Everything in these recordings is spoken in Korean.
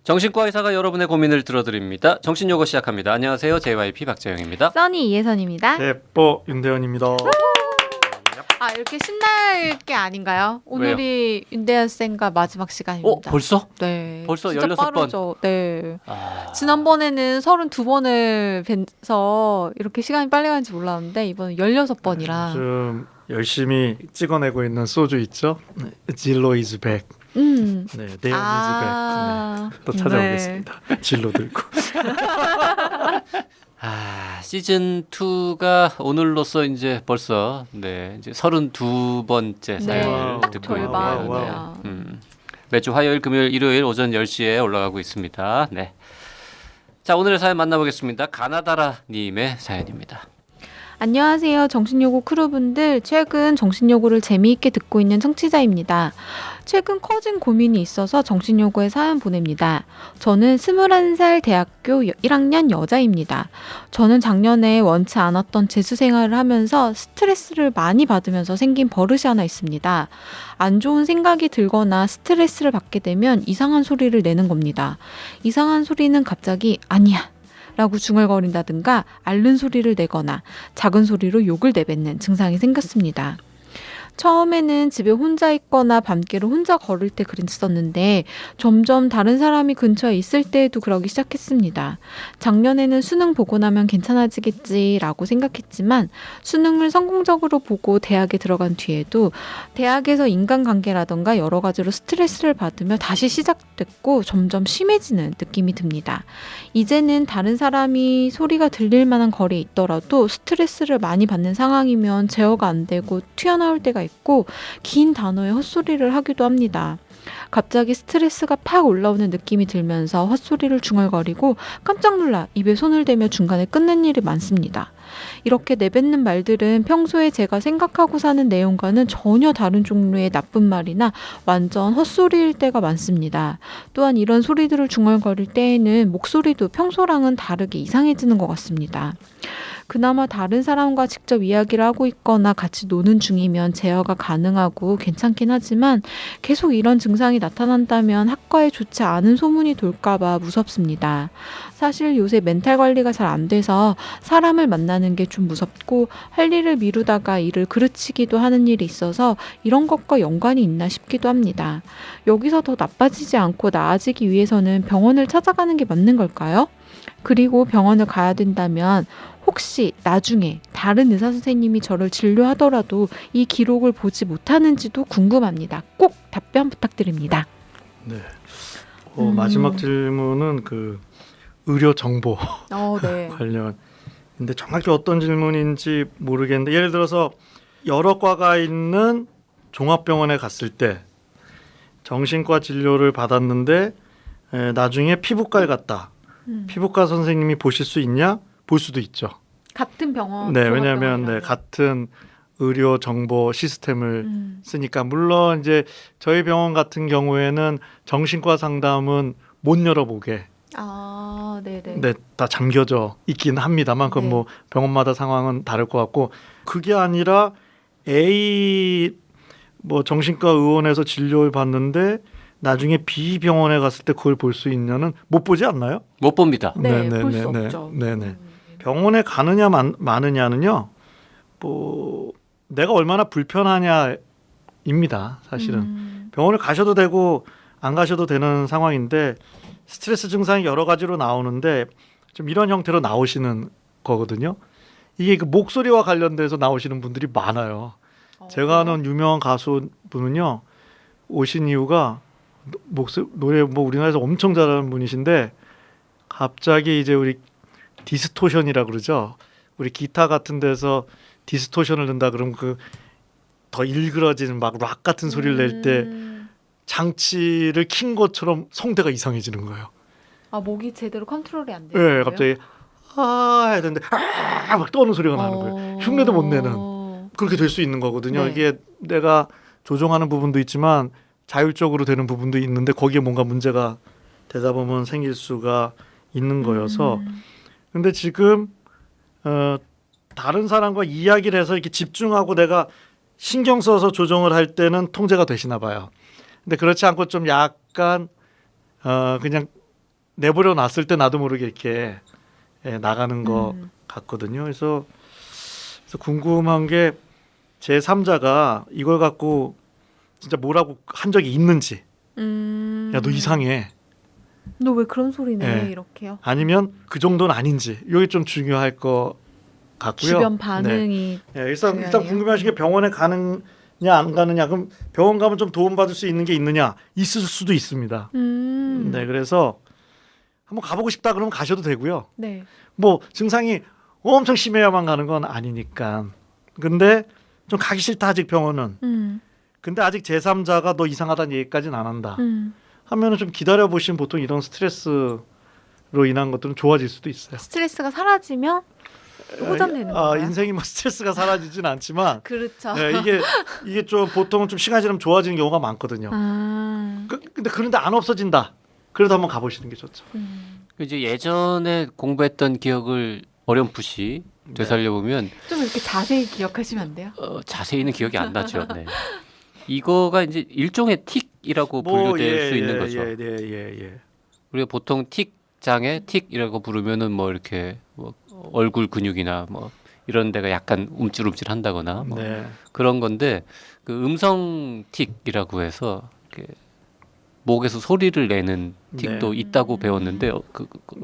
정신과 의사가 여러분의 고민을 들어드립니다. 정신요고 시작합니다. 안녕하세요. JYP 박재영입니다. 써니 이혜선입니다. 대뽀 윤대현입니다. 아 이렇게 신날 게 아닌가요? 오늘이 윤대현 쌤과 마지막 시간입니다. 벌써? 네. 벌써 진짜 16번? 빠르죠. 네. 지난번에는 32번을 뵌서 이렇게 시간이 빨리 가는지 몰랐는데 이번은 16번이라. 요즘 열심히 찍어내고 있는 소주 있죠? 진로 이즈 백. 음. 네, 대현 아. 이즈 백. 네, 또 찾아오겠습니다. 진로 들고. 시즌 2가 오늘로써 이제 벌써 이제 32번째 사연을 딱 듣고 절반이야. 있네요. 매주 화요일, 금요일, 일요일 오전 10시에 올라가고 있습니다. 네. 자, 오늘의 사연 만나보겠습니다. 가나다라 님의 사연입니다. 안녕하세요. 정신요고 크루분들. 최근 정신요고를 재미있게 듣고 있는 청취자입니다. 최근 커진 고민이 있어서 정신요고에 사연 보냅니다. 저는 21살 대학교 1학년 여자입니다. 저는 작년에 원치 않았던 재수 생활을 하면서 스트레스를 많이 받으면서 생긴 버릇이 하나 있습니다. 안 좋은 생각이 들거나 스트레스를 받게 되면 이상한 소리를 내는 겁니다. 이상한 소리는 갑자기 아니야 라고 중얼거린다든가 앓는 소리를 내거나 작은 소리로 욕을 내뱉는 증상이 생겼습니다. 처음에는 집에 혼자 있거나 밤길을 혼자 걸을 때 그랬었는데 점점 다른 사람이 근처에 있을 때에도 그러기 시작했습니다. 작년에는 수능 보고 나면 괜찮아지겠지라고 생각했지만 수능을 성공적으로 보고 대학에 들어간 뒤에도 대학에서 인간관계라던가 여러 가지로 스트레스를 받으며 다시 시작됐고 점점 심해지는 느낌이 듭니다. 이제는 다른 사람이 소리가 들릴 만한 거리에 있더라도 스트레스를 많이 받는 상황이면 제어가 안 되고 튀어나올 때가 있고 긴 단어에 헛소리를 하기도 합니다. 갑자기 스트레스가 팍 올라오는 느낌이 들면서 헛소리를 중얼거리고 깜짝 놀라 입에 손을 대며 중간에 끊는 일이 많습니다. 이렇게 내뱉는 말들은 평소에 제가 생각하고 사는 내용과는 전혀 다른 종류의 나쁜 말이나 완전 헛소리일 때가 많습니다. 또한 이런 소리들을 중얼거릴 때에는 목소리도 평소랑은 다르게 이상해지는 것 같습니다. 그나마 다른 사람과 직접 이야기를 하고 있거나 같이 노는 중이면 제어가 가능하고 괜찮긴 하지만 계속 이런 증상이 나타난다면 학과에 좋지 않은 소문이 돌까봐 무섭습니다. 사실 요새 멘탈 관리가 잘 안 돼서 사람을 만나는 게 좀 무섭고 할 일을 미루다가 일을 그르치기도 하는 일이 있어서 이런 것과 연관이 있나 싶기도 합니다. 여기서 더 나빠지지 않고 나아지기 위해서는 병원을 찾아가는 게 맞는 걸까요? 그리고 병원을 가야 된다면 혹시 나중에 다른 의사 선생님이 저를 진료하더라도 이 기록을 보지 못하는지도 궁금합니다. 꼭 답변 부탁드립니다. 네. 마지막 질문은 그 의료 정보 네. 관련. 근데 정확히 어떤 질문인지 모르겠는데 예를 들어서 여러 과가 있는 종합병원에 갔을 때 정신과 진료를 받았는데 나중에 피부과에 갔다. 피부과 선생님이 보실 수 있냐? 볼 수도 있죠. 같은 병원. 네, 왜냐하면 같은 의료 정보 시스템을 쓰니까 물론 이제 저희 병원 같은 경우에는 정신과 상담은 못 열어보게. 네네. 네, 다 잠겨져 있긴 합니다만 그건 뭐 병원마다 상황은 다를 것 같고 그게 아니라 A 뭐 정신과 의원에서 진료를 받는데 나중에 B 병원에 갔을 때 그걸 볼 수 있냐는 못 보지 않나요? 못 봅니다. 네, 볼 수 없죠. 네네. 병원에 가느냐 마느냐는요. 뭐 내가 얼마나 불편하냐입니다. 사실은 병원을 가셔도 되고 안 가셔도 되는 상황인데 스트레스 증상이 여러 가지로 나오는데 좀 이런 형태로 나오시는 거거든요. 이게 그 목소리와 관련돼서 나오시는 분들이 많아요. 제가 아는 유명한 가수분은요. 오신 이유가 노래 뭐 우리나라에서 엄청 잘하는 분이신데 갑자기 이제 우리 디스토션이라 그러죠. 우리 기타 같은 데서 디스토션을 넣는다 그러면 그 더 일그러지는 막 락 같은 소리를 낼 때 장치를 킨 것처럼 성대가 이상해지는 거예요. 목이 제대로 컨트롤이 안 돼요? 네, 갑자기 해야 되는데 막 떠오는 소리가 나는 거예요. 흉내도 못 내는. 그렇게 될 수 있는 거거든요. 네. 이게 내가 조종하는 부분도 있지만 자율적으로 되는 부분도 있는데 거기에 뭔가 문제가 되다 보면 생길 수가 있는 거여서 근데 지금 다른 사람과 이야기를 해서 이렇게 집중하고 내가 신경 써서 조정을 할 때는 통제가 되시나 봐요. 근데 그렇지 않고 좀 약간 그냥 내버려 놨을 때 나도 모르게 이렇게 나가는 거 같거든요. 그래서 궁금한 게 제 3자가 이걸 갖고 진짜 뭐라고 한 적이 있는지. 야, 너 이상해. 너 왜 그런 소리 내? 네. 이렇게요. 아니면 그 정도는 아닌지. 이게 좀 중요할 것 같고요. 주변 반응이 일단 중요하네요. 궁금해하신 게 병원에 가느냐 안 가느냐. 그럼 병원 가면 좀 도움 받을 수 있는 게 있느냐? 있을 수도 있습니다. 네, 그래서 한번 가보고 싶다 그러면 가셔도 되고요. 네. 뭐 증상이 엄청 심해야만 가는 건 아니니까. 근데 좀 가기 싫다 아직 병원은. 근데 아직 제3자가 너 이상하다는 얘기까지는 안 한다. 하면은 좀 기다려 보시면 보통 이런 스트레스로 인한 것들은 좋아질 수도 있어요. 스트레스가 사라지면 호전되는 건가요? 인생이 뭐 스트레스가 사라지진 않지만 그렇죠. 이게 좀 보통은 좀 시간이 지나면 좋아지는 경우가 많거든요. 근데 그런데 안 없어진다. 그래도 한번 가보시는 게 좋죠. 이제 예전에 공부했던 기억을 어렴풋이 되살려 보면 좀 이렇게 자세히 기억하시면 안 돼요? 자세히는 기억이 안 나죠. 네. 이거가 이제 일종의 틱이라고 분류될 수 있는 거죠. 우리가 보통 틱 장애 틱이라고 부르면은 뭐 이렇게 뭐 얼굴 근육이나 뭐 이런 데가 약간 움찔움찔한다거나 뭐 그런 건데 그 음성 틱이라고 해서 이렇게 목에서 소리를 내는 틱도 있다고 배웠는데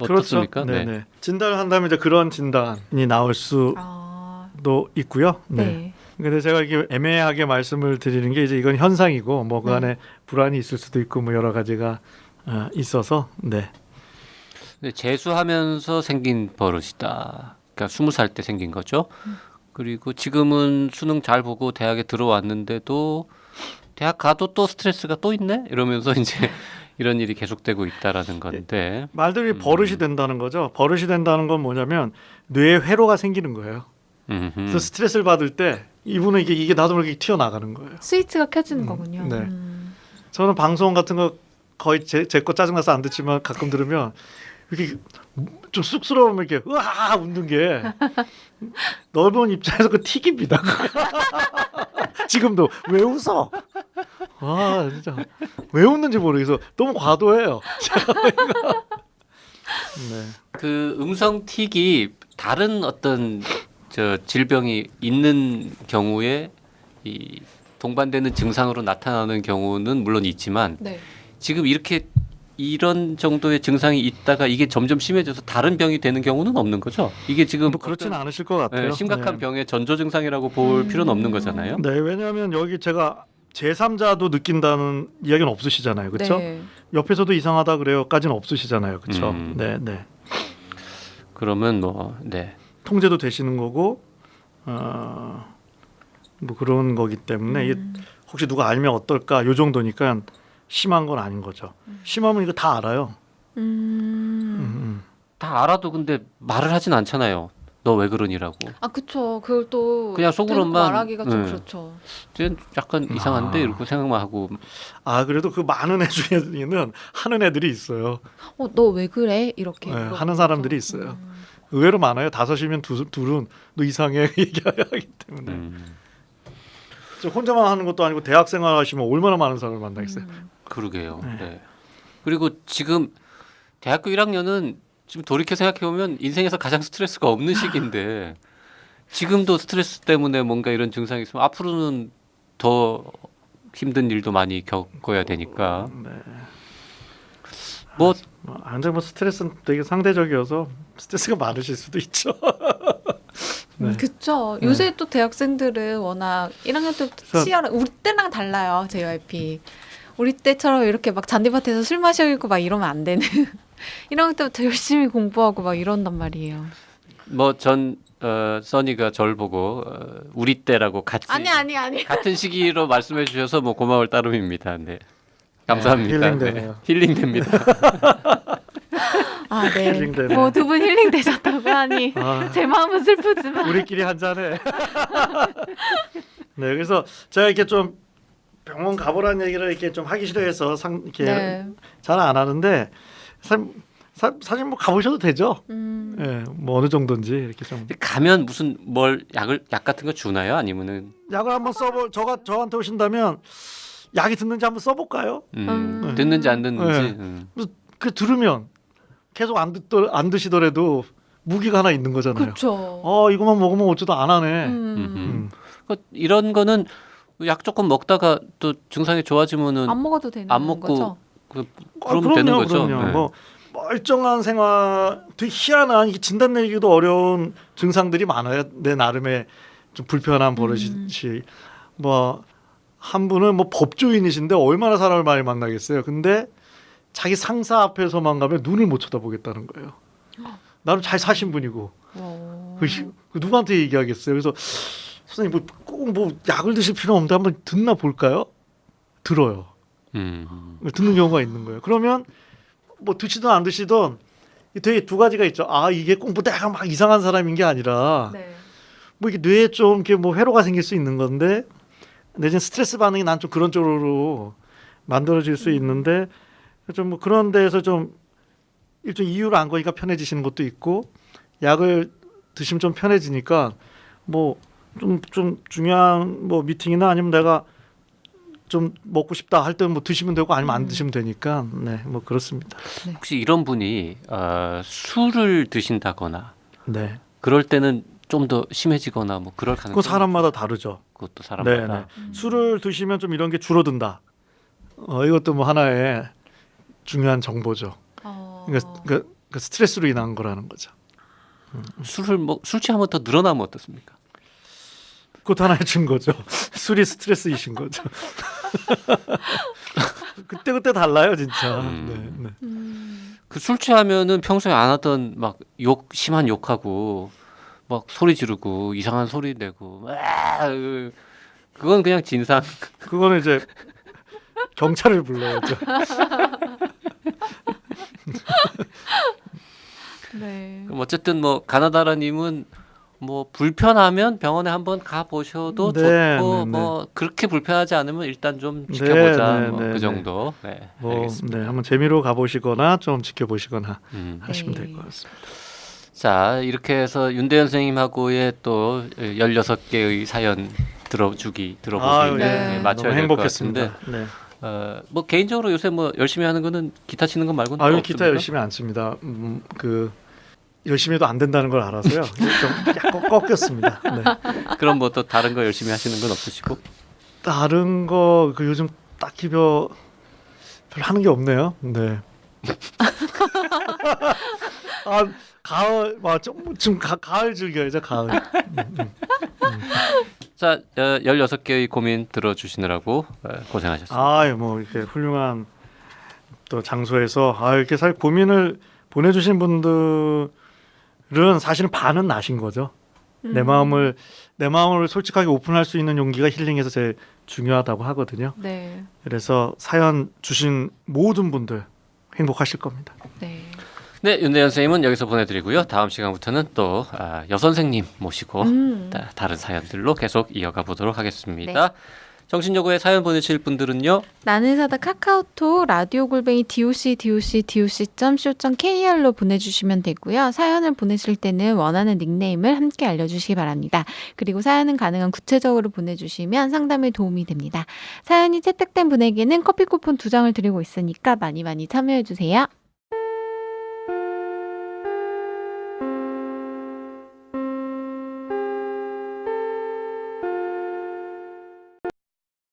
어떻습니까? 그렇죠. 네. 진단을 한다면 이제 그런 진단이 나올 수도 있고요. 네. 근데 제가 이게 애매하게 말씀을 드리는 게 이제 이건 현상이고 뭐 그 안에 불안이 있을 수도 있고 뭐 여러 가지가 있어서 네. 근데 재수하면서 생긴 버릇이다. 그러니까 20살 때 생긴 거죠. 그리고 지금은 수능 잘 보고 대학에 들어왔는데도 대학 가도 또 스트레스가 또 있네? 이러면서 이제 이런 일이 계속되고 있다라는 건데 말들이 버릇이 된다는 거죠. 버릇이 된다는 건 뭐냐면 뇌에 회로가 생기는 거예요. 그래서 스트레스를 받을 때 이분은 이게 나도 모르게 튀어나가는 거예요. 스위치가 켜지는 거군요. 네. 저는 방송 같은 거 거의 제 거 짜증나서 안 듣지만 가끔 들으면 이렇게 좀 쑥스러우면 이렇게 으아 웃는 게 넓은 입장에서 그 틱입니다. 지금도 왜 웃어? 아 진짜 왜 웃는지 모르겠어. 너무 과도해요. 네. 그 음성 틱이 다른 어떤 질병이 있는 경우에 이 동반되는 증상으로 나타나는 경우는 물론 있지만 지금 이런 정도의 증상이 있다가 이게 점점 심해져서 다른 병이 되는 경우는 없는 거죠. 이게 지금 뭐 그렇지는 않으실 것 같아요. 심각한 병의 전조 증상이라고 볼 필요는 없는 거잖아요. 네, 왜냐하면 여기 제가 제3자도 느낀다는 이야기는 없으시잖아요, 그렇죠? 네. 옆에서도 이상하다 그래요까지는 없으시잖아요, 그렇죠? 네. 그러면 통제도 되시는 거고, 뭐 그런 거기 때문에 이게 혹시 누가 알면 어떨까? 요 정도니까 심한 건 아닌 거죠. 심하면 이거 다 알아요. 다 알아도 근데 말을 하진 않잖아요. 너 왜 그러니라고. 그쵸. 그걸 또 그냥 속으로만 말하기가 좀 그렇죠. 쟤는 약간 이상한데 이러고 생각만 하고. 그래도 그 많은 애 중에는 하는 애들이 있어요. 너 왜 그래? 이렇게 하는 사람들이 있어요. 의외로 많아요. 5이면 둘은 너 이상해 얘기하기 때문에. 저 혼자만 하는 것도 아니고 대학생활 하시면 얼마나 많은 사람을 만나겠어요. 그러게요. 네. 그리고 지금 대학교 1학년은 지금 돌이켜 생각해 보면 인생에서 가장 스트레스가 없는 시기인데 지금도 스트레스 때문에 뭔가 이런 증상이 있으면 앞으로는 더 힘든 일도 많이 겪어야 되니까. 완전 뭐 스트레스는 되게 상대적이어서 스트레스가 많으실 수도 있죠. 그렇죠. 요새 또 대학생들은 워낙 1학년 때부터 치열한 우리 때랑 달라요. JYP. 우리 때처럼 이렇게 막 잔디밭에서 술 마시고 막 이러면 안 되는. 1학년 때부터 열심히 공부하고 막 이런단 말이에요. 써니가 저를 보고 우리 때라고 같이 아니. 같은 시기로 말씀해 주셔서 뭐 고마울 따름입니다. 네. 감사합니다. 힐링되네요. 힐링됩니다. 네. 힐링되네. 뭐 두 분 힐링 되셨다고 하니 제 마음은 슬프지만 우리끼리 한 잔해. 네, 그래서 제가 이렇게 좀 병원 가보라는 얘기를 이렇게 좀 하기 싫어해서 이렇게 잘 안 하는데 사실 뭐 가보셔도 되죠. 네, 뭐 어느 정도인지 이렇게 좀. 가면 무슨 약 같은 거 주나요? 아니면은 약을 한번 저한테 오신다면 약이 듣는지 한번 써볼까요? 듣는지 안 듣는지. 그 들으면 계속 안 드시더라도 무기가 하나 있는 거잖아요. 그렇죠. 이거만 먹으면 어쩌다 안 하네. 이런 거는 약 조금 먹다가 또 증상이 좋아지면은 안 먹어도 되는 안 먹고 거죠. 그러면 되는 거죠. 그럼요. 네. 뭐 멀쩡한 생활, 되게 희한한 이게 진단 내리기도 어려운 증상들이 많아요. 내 나름의 좀 불편한 버릇이 뭐 한 분은 뭐 법조인이신데 얼마나 사람을 많이 만나겠어요. 근데 자기 상사 앞에서만 가면 눈을 못 쳐다보겠다는 거예요. 나름 잘 사신 분이고 그 누구한테 얘기하겠어요. 그래서 선생님 꼭 뭐 약을 드실 필요 없는데 한번 듣나 볼까요? 들어요. 듣는 경우가 있는 거예요. 그러면 뭐 드시든 안 드시든 되게 두 가지가 있죠. 이게 꼭 뭐 내가 막 이상한 사람인 게 아니라 네. 뭐 이게 뇌에 좀 이렇게 뭐 회로가 생길 수 있는 건데 내지는 스트레스 반응이 난 좀 그런 쪽으로 만들어질 수 있는데 좀 뭐 그런 데에서 좀 일종 이유를 안 거니까 편해지시는 것도 있고 약을 드시면 좀 편해지니까 뭐 좀 중요한 뭐 미팅이나 아니면 내가 좀 먹고 싶다 할 때는 뭐 드시면 되고 아니면 안 드시면 되니까 네 뭐 그렇습니다. 혹시 이런 분이 술을 드신다거나 네. 그럴 때는 좀 더 심해지거나 뭐 그럴 가능성이 그건 사람마다 다르죠. 그것도 사람마다. 네. 술을 드시면 좀 이런 게 줄어든다. 이것도 뭐 하나의 중요한 정보죠. 그러니까 스트레스로 인한 거라는 거죠. 술 취하면 더 늘어나면 어떻습니까? 그것도 하나의 증거죠. 술이 스트레스이신 거죠. 그때 달라요, 진짜. 네. 그 술 취하면은 평소에 안 하던 막 심한 욕하고 막 소리 지르고 이상한 소리 내고 그건 그냥 진상. 그거는 이제 경찰을 불러야죠. 네. 그럼 어쨌든 뭐 가나다라님은 뭐 불편하면 병원에 한번 가 보셔도 네, 좋고 네, 뭐 그렇게 불편하지 않으면 일단 좀 지켜보자 네, 뭐 네, 그 네. 정도. 네, 뭐, 알겠습니다. 네, 한번 재미로 가보시거나 좀 지켜보시거나 하시면 네. 될 것 같습니다. 자, 이렇게 해서 윤대현 선생님하고의 또 16개의 사연 들어보기 네. 맞춰야 너무 될 것 행복했습니다. 같은데 네. 뭐 개인적으로 요새 뭐 열심히 하는 거는 기타 치는 것 말고는 또 기타 없습니까? 열심히 안 칩니다. 열심히 해도 안 된다는 걸 알아서요. 좀 약간 꺾였습니다. 네. 그럼 뭐 또 다른 거 열심히 하시는 건 없으시고? 다른 거 요즘 딱히 별로 하는 게 없네요. 네. 가을 지금 가을 즐겨야죠. 가을. 자, 16개의 고민 들어주시느라고 고생하셨습니다. 뭐 이렇게 훌륭한 또 장소에서 이렇게 사실 고민을 보내주신 분들은 사실은 반은 나신 거죠. 내 마음을 솔직하게 오픈할 수 있는 용기가 힐링에서 제일 중요하다고 하거든요. 네. 그래서 사연 주신 모든 분들 행복하실 겁니다. 네. 네, 윤대현 선생님은 여기서 보내드리고요. 다음 시간부터는 또 여선생님 모시고 다른 사연들로 계속 이어가 보도록 하겠습니다. 정신여고에 사연 보내실 분들은요. 나는 사다 카카오톡 라디오 골뱅이 doc.co.kr로 보내주시면 되고요. 사연을 보내실 때는 원하는 닉네임을 함께 알려주시기 바랍니다. 그리고 사연은 가능한 구체적으로 보내주시면 상담에 도움이 됩니다. 사연이 채택된 분에게는 커피 쿠폰 2장을 드리고 있으니까 많이 참여해주세요.